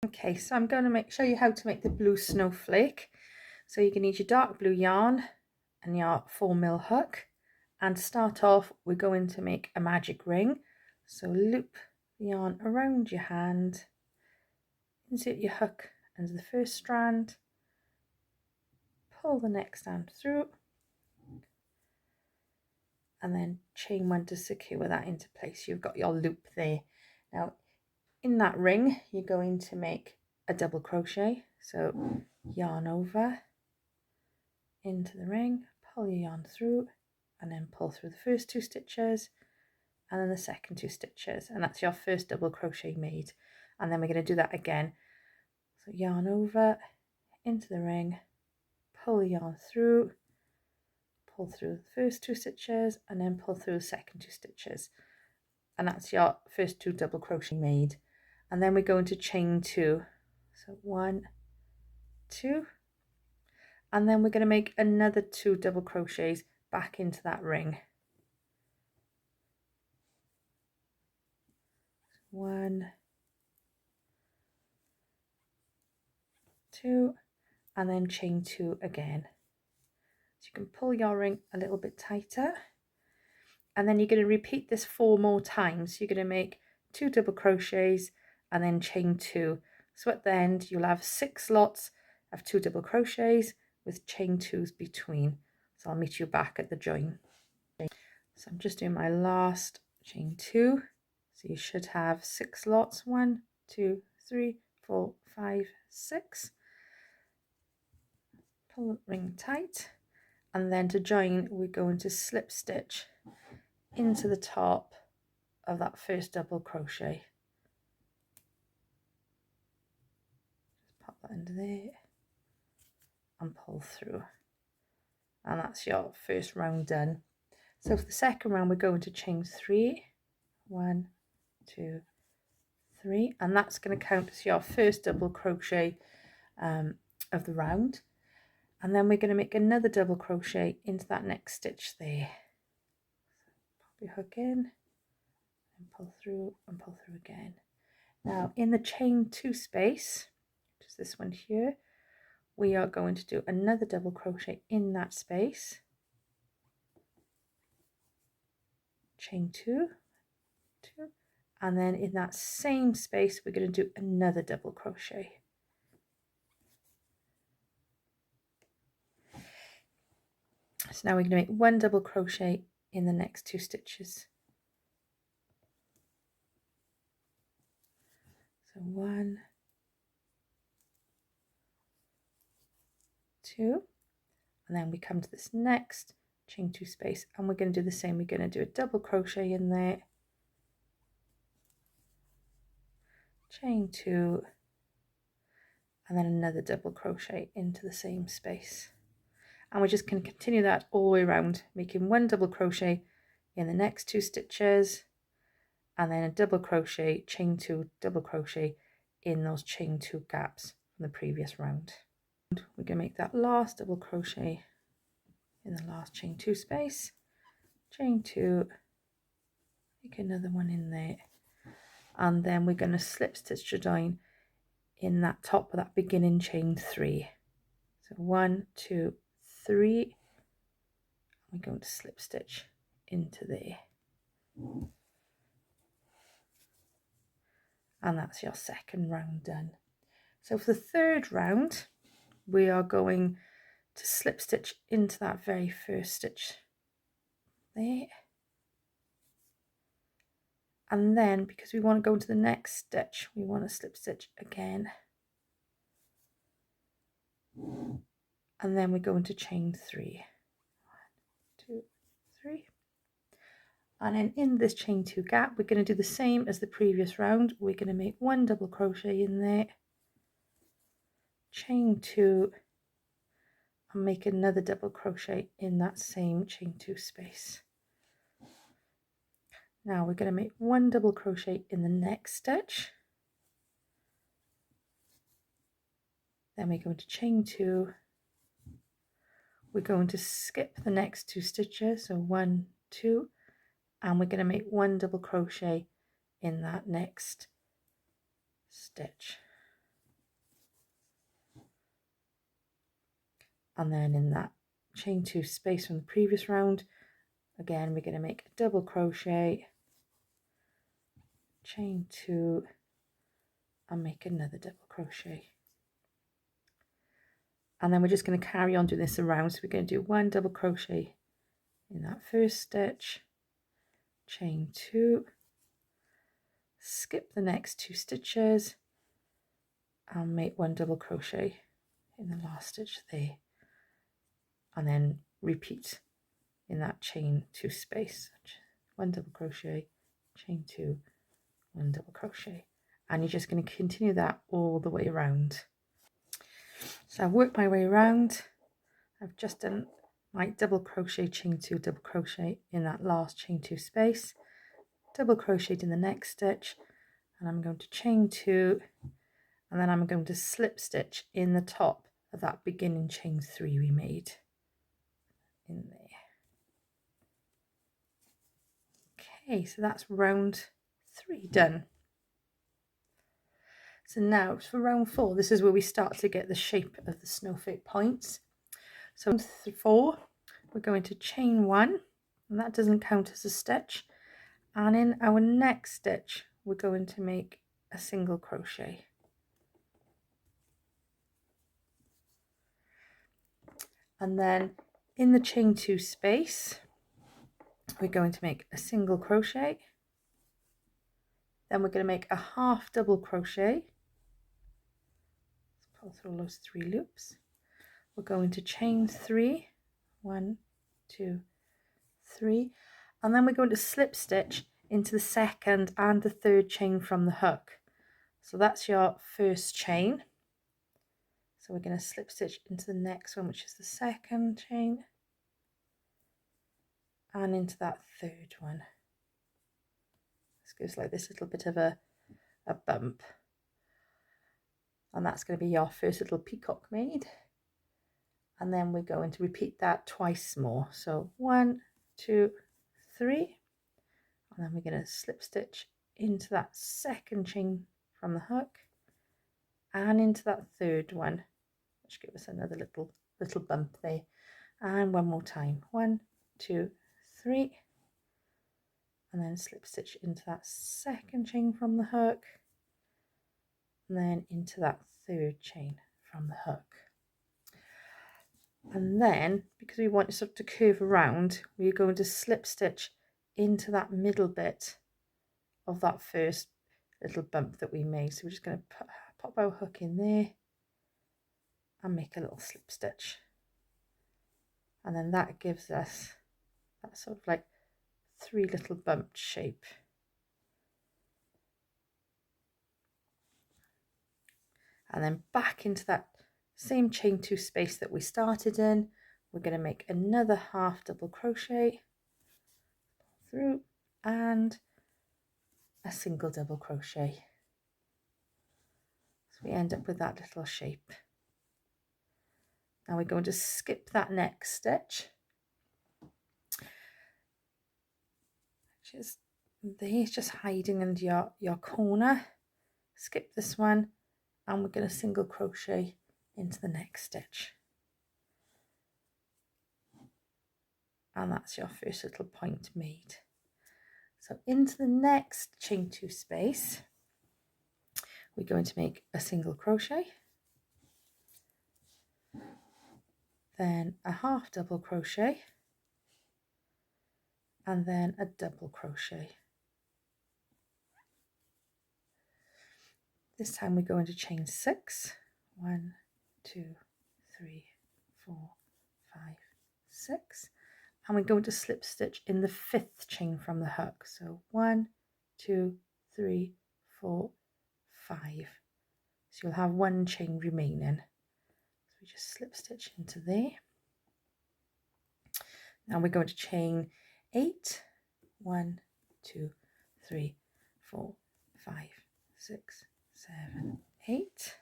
Okay, so I'm going to show you how to make the blue snowflake. So you can need your dark blue yarn and your 4mm hook, and to start off we're going to make a magic ring. So loop the yarn around your hand, insert your hook into the first strand, pull the next strand through, and then chain one to secure that into place. You've got your loop there. Now in that ring you're going to make a double crochet, so yarn over into the ring, pull your yarn through, and then pull through the first 2 stitches and then the second 2 stitches, and that's your first double crochet made. And then we're going to do that again. So yarn over into the ring, pull the yarn through, pull through the first 2 stitches and then pull through the second 2 stitches, and that's your first 2 double crochet made. And then we're going to chain 2, so 1, 2, and then we're going to make another 2 double crochets back into that ring. 1, 2, and then chain 2 again. So you can pull your ring a little bit tighter, and then you're going to repeat this 4 more times. You're going to make 2 double crochets and then chain 2. So at the end you'll have 6 lots of 2 double crochets with chain 2s between. So I'll meet you back at the join. So I'm just doing my last chain 2. So you should have 6 lots. 1, 2, 3, 4, 5, 6. Pull the ring tight, and then to join we're going to slip stitch into the top of that first double crochet. Just pop that into there and pull through, and that's your first round done. So for the second round we're going to chain 3, 1, 2, 3, and that's going to count as your first double crochet of the round. And then we're going to make another double crochet into that next stitch there. Pop your hook in and pull through and pull through again. Now in the chain 2 space, which is this one here, we are going to do another double crochet in that space, chain 2, 2, and then in that same space we're going to do another double crochet. So now we're going to make 1 double crochet in the next 2 stitches. So 1, 2, and then we come to this next chain 2 space and we're going to do the same. We're going to do a double crochet in there, chain 2, and then another double crochet into the same space. And we're just going to continue that all the way around, making 1 double crochet in the next 2 stitches, and then a double crochet, chain 2, double crochet in those chain 2 gaps from the previous round. We're going to make that last double crochet in the last chain 2 space, chain 2, make another one in there, and then we're going to slip stitch to join in that top of that beginning chain 3. So 1, 2, 3, we're going to slip stitch into there, and that's your second round done. So for the third round we are going to slip stitch into that very first stitch there, and then because we want to go into the next stitch we want to slip stitch again, and then we go into chain 3, 1, 2, 3, and then in this chain 2 gap we're going to do the same as the previous round. We're going to make 1 double crochet in there, chain 2, and make another double crochet in that same chain 2 space. Now we're going to make 1 double crochet in the next stitch, then we're going to chain 2, we're going to skip the next 2 stitches, so 1, 2, and we're going to make 1 double crochet in that next stitch. And then in that chain 2 space from the previous round, again we're going to make a double crochet, chain 2, and make another double crochet. And then we're just going to carry on doing this around. So we're going to do 1 double crochet in that first stitch, chain 2, skip the next 2 stitches and make 1 double crochet in the last stitch there, and then repeat in that chain 2 space, 1 double crochet, chain 2, 1 double crochet, and you're just going to continue that all the way around. So I've worked my way around. I've just done my double crochet, chain 2, double crochet in that last chain 2 space, double crocheted in the next stitch, and I'm going to chain 2, and then I'm going to slip stitch in the top of that beginning chain 3 we made in there. Okay, so that's round 3 done. So now for round 4, this is where we start to get the shape of the snowflake points. So round 4, we're going to chain 1, and that doesn't count as a stitch, and in our next stitch we're going to make a single crochet. And then in the chain 2 space we're going to make a single crochet, then we're going to make a half double crochet. Let's pull through those 3 loops. We're going to chain 3, 1, 2, 3, and then we're going to slip stitch into the second and the third chain from the hook. So that's your first chain. So we're going to slip stitch into the next one, which is the second chain, and into that third one. This gives like this little bit of a bump, and that's going to be your first little peacock made. And then we're going to repeat that twice more. So 1, 2, 3, and then we're going to slip stitch into that second chain from the hook and into that third one, which gives us another little bump there. And one more time, 1, 2, 3, and then slip stitch into that second chain from the hook, and then into that third chain from the hook. And then, because we want it sort of to curve around, we're going to slip stitch into that middle bit of that first little bump that we made. So we're just going to pop our hook in there and make a little slip stitch, and then that gives us that sort of like 3 little bumped shape. And then back into that same chain 2 space that we started in, we're going to make another half double crochet through and a single double crochet. So we end up with that little shape. Now we're going to skip that next stitch, which is there, just hiding under your corner. Skip this one, and we're going to single crochet into the next stitch, and that's your first little point made. So into the next chain 2 space we're going to make a single crochet, then a half double crochet, and then a double crochet. This time we're going to chain 6, 1, 2, 3, 4, 5, 6, and we're going to slip stitch in the 5th chain from the hook. So 1, 2, 3, 4, 5. So you'll have 1 chain remaining. So we just slip stitch into there. Now we're going to chain 8, 1, 2, 3, 4, 5, 6, 7, 8.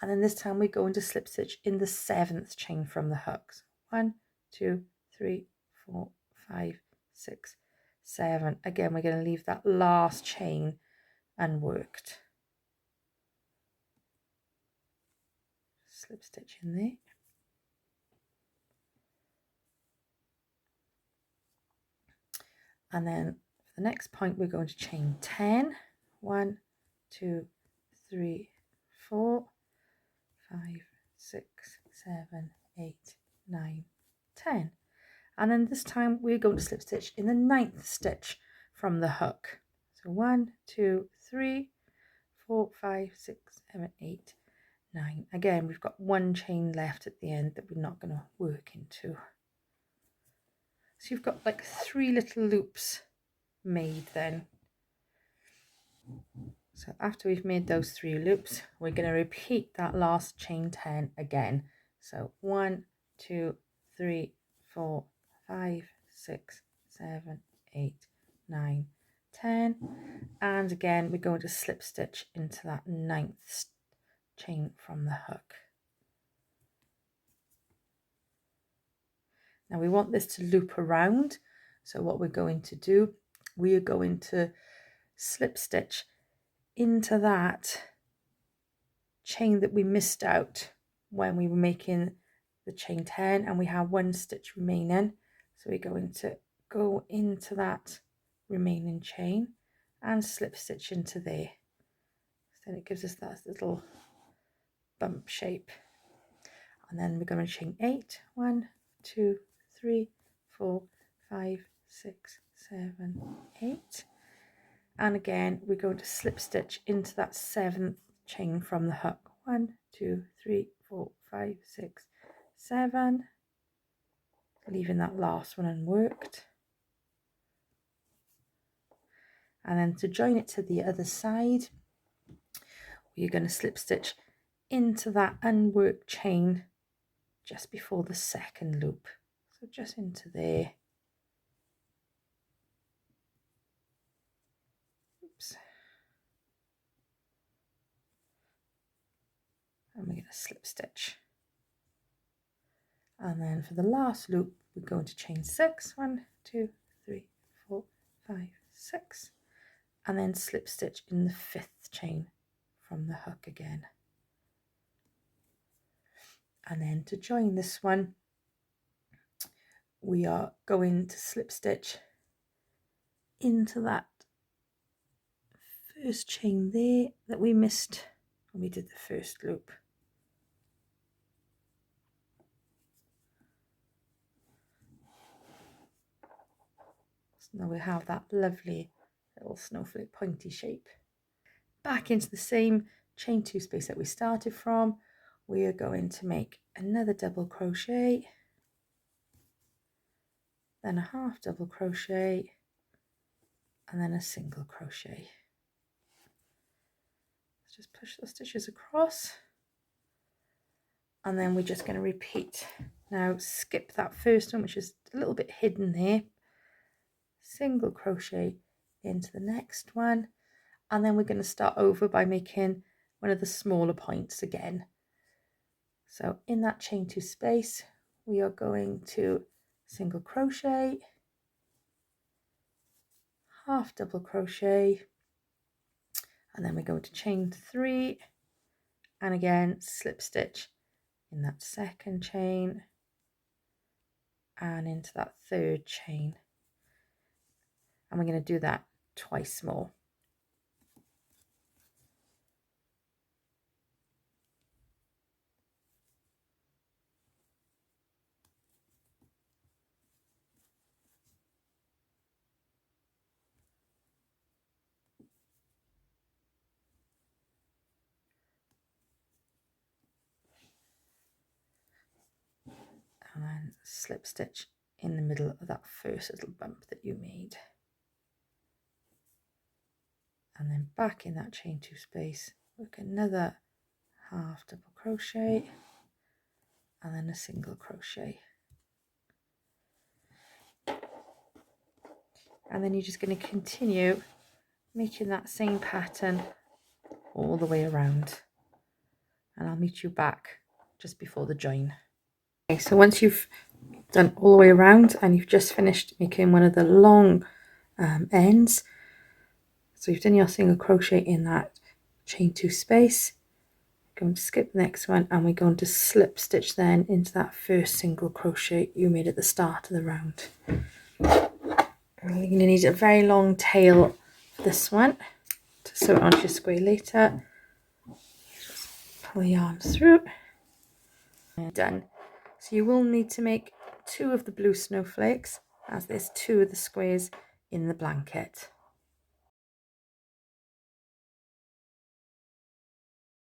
And then this time we're going to slip stitch in the 7th chain from the hooks. 1, 2, 3, 4, 5, 6, 7. Again, we're going to leave that last chain unworked. Slip stitch in there. And then for the next point, we're going to chain 10. 1, 2, 3, 4, 5, 6, 7, 8, 9, 10. And then this time we're going to slip stitch in the 9th stitch from the hook. So 1, 2, 3, 4, 5, 6, 7, 8, 9. Again, we've got one chain left at the end that we're not going to work into. So you've got like 3 little loops made then. So after we've made those 3 loops, we're going to repeat that last chain 10 again. So 1, 2, 3, 4, 5, 6, 7, 8, 9, 10. And again, we're going to slip stitch into that 9th chain from the hook. Now we want this to loop around. So what we're going to do, we are going to slip stitch into that chain that we missed out when we were making the chain 10 and we have 1 stitch remaining. So we're going to go into that remaining chain and slip stitch into there. Then it gives us that little bump shape. And then we're going to chain 8. 1, 2, 3, 4, 5, 6, 7, 8. And again, we're going to slip stitch into that 7th chain from the hook. 1, 2, 3, 4, 5, 6, 7. Leaving that last one unworked. And then to join it to the other side, we're going to slip stitch into that unworked chain just before the 2nd loop. So just into there. Oops. And we're going to slip stitch. And then for the last loop, we're going to chain 6. 1, 2, 3, 4, 5, 6. And then slip stitch in the 5th chain from the hook again. And then to join this one, we are going to slip stitch into that 1st chain there that we missed when we did the 1st loop. So now we have that lovely little snowflake pointy shape. Back into the same chain 2 space that we started from, we are going to make another double crochet, then a half double crochet, and then a single crochet. Let's just push the stitches across, and then we're just going to repeat. Now skip that 1st one, which is a little bit hidden there, single crochet into the next one, and then we're going to start over by making one of the smaller points again. So in that chain 2 space, we are going to single crochet, half double crochet, and then we're going to chain 3, and again slip stitch in that 2nd chain and into that 3rd chain, and we're going to do that twice more. And then slip stitch in the middle of that 1st little bump that you made, and then back in that chain 2 space, work another half double crochet and then a single crochet, and then you're just going to continue making that same pattern all the way around, and I'll meet you back just before the join. Okay, so once you've done all the way around and you've just finished making one of the long ends, so you've done your single crochet in that chain 2 space, you're going to skip the next one and we're going to slip stitch then into that 1st single crochet you made at the start of the round. You're going to need a very long tail for this one to sew it onto your square later. Just pull the yarn through. And done. So you will need to make 2 of the blue snowflakes, as there's 2 of the squares in the blanket.